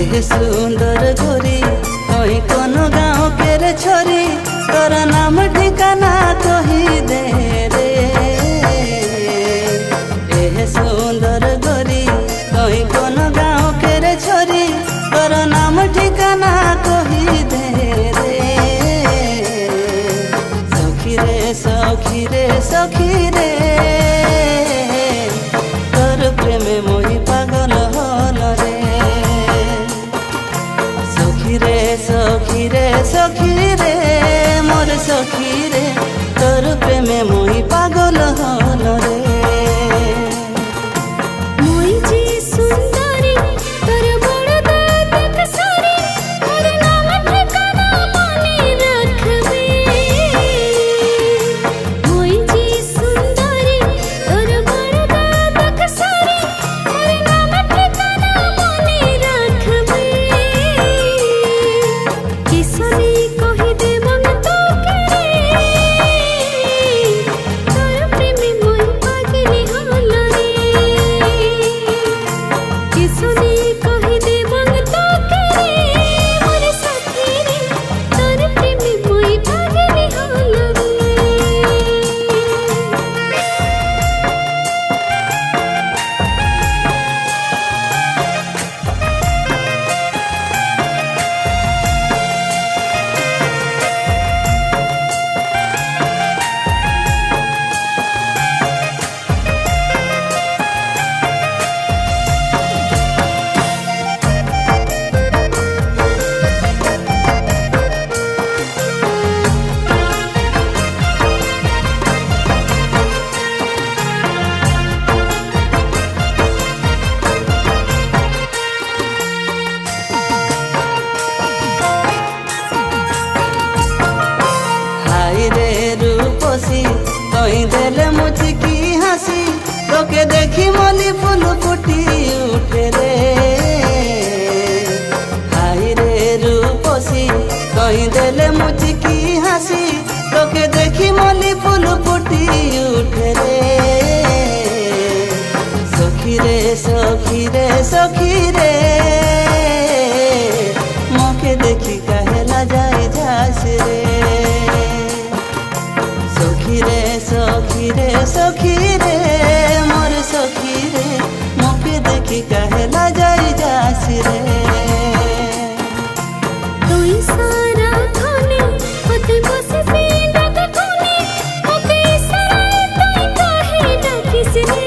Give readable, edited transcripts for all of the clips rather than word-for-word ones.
सुंदर गोरी कहीं कौन गाँव के रे छोरी तोर नाम ठिकाना कही दे रे। सुंदर गोरी कहीं कौन गाँव के रे छोरी तोर नाम ठिकाना कही दे रे। सखी रे सखी रे सखी रे तोर प्रेम मोहि पागल हल रे। सखी रे सखी रे सखी रे मोर सखी रे तोर प्रेम मोहि पागल हल रे। कहीं देले मुझकी हंसी तोके देखी मोली फूल फुटी उठे रे। हाय रे रूपसी कहीं देले मुझकी हंसी तोके देखी मोली फूल फुटी उठे रे। सखी रे सखी रे सखी रे मोके देखी कहेला जाए झांस रे। सखी रे सखी रे सखी रे मोर सखी रे मोके देखी कहेला जाई जास रे। तोई सारा खाने होते बसे पे डाका खाने ओके सारा तोई काहे डाकिस रे।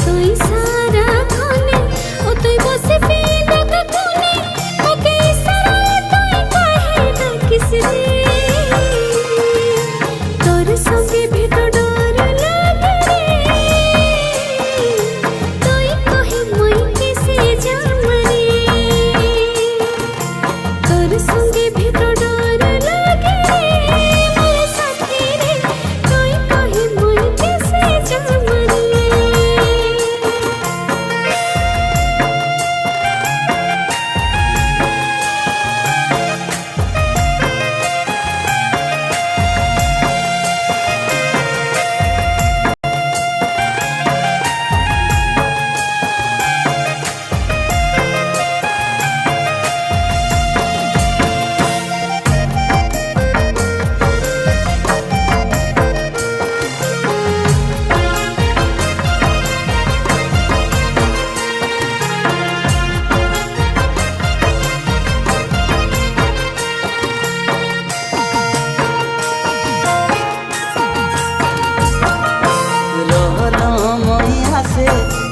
तोई सारा खाने होते बसे पे डाका खाने ओके सारा तोई काहे डाकिस रे। संगे भी तो डर लागे रे तोई कहे मैं कैसे जाम रे। तोर संगे भी तो डर लागे रे मोर सखी रे तोई कहे मैं कैसे जाम रे।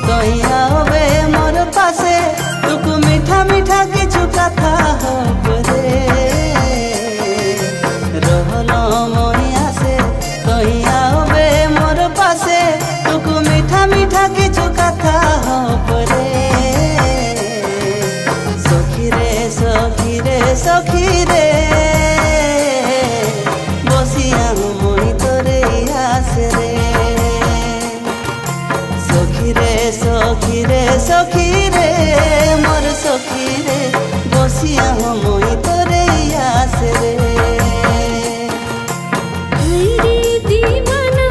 कहीं आवे मोर पासे तुकु मीठा मीठा किछु कथा हो रे। रहलो मोहिया से कहीं आवे मोर पासे तुकु मीठा मीठा किछु कथा हो रे। सखी रे सखी रे सखी रे बसिया मोहि तोरे आस रे। सखी रे सखी रे सखी रे मोर सखी रे बसिया मोहि तोरे आस रे। रे दीवाना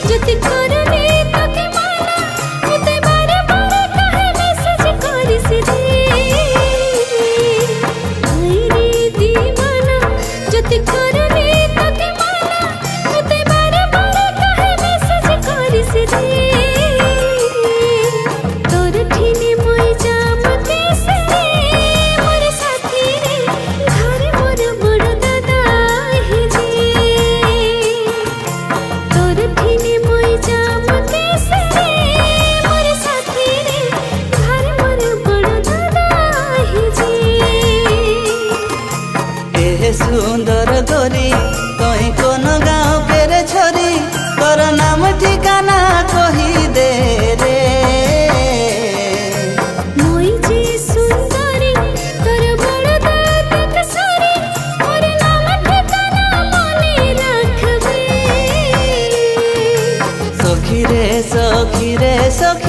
जति करने तके माना होते बार बार कहे मैसेज करिस रे। সখী রে সখী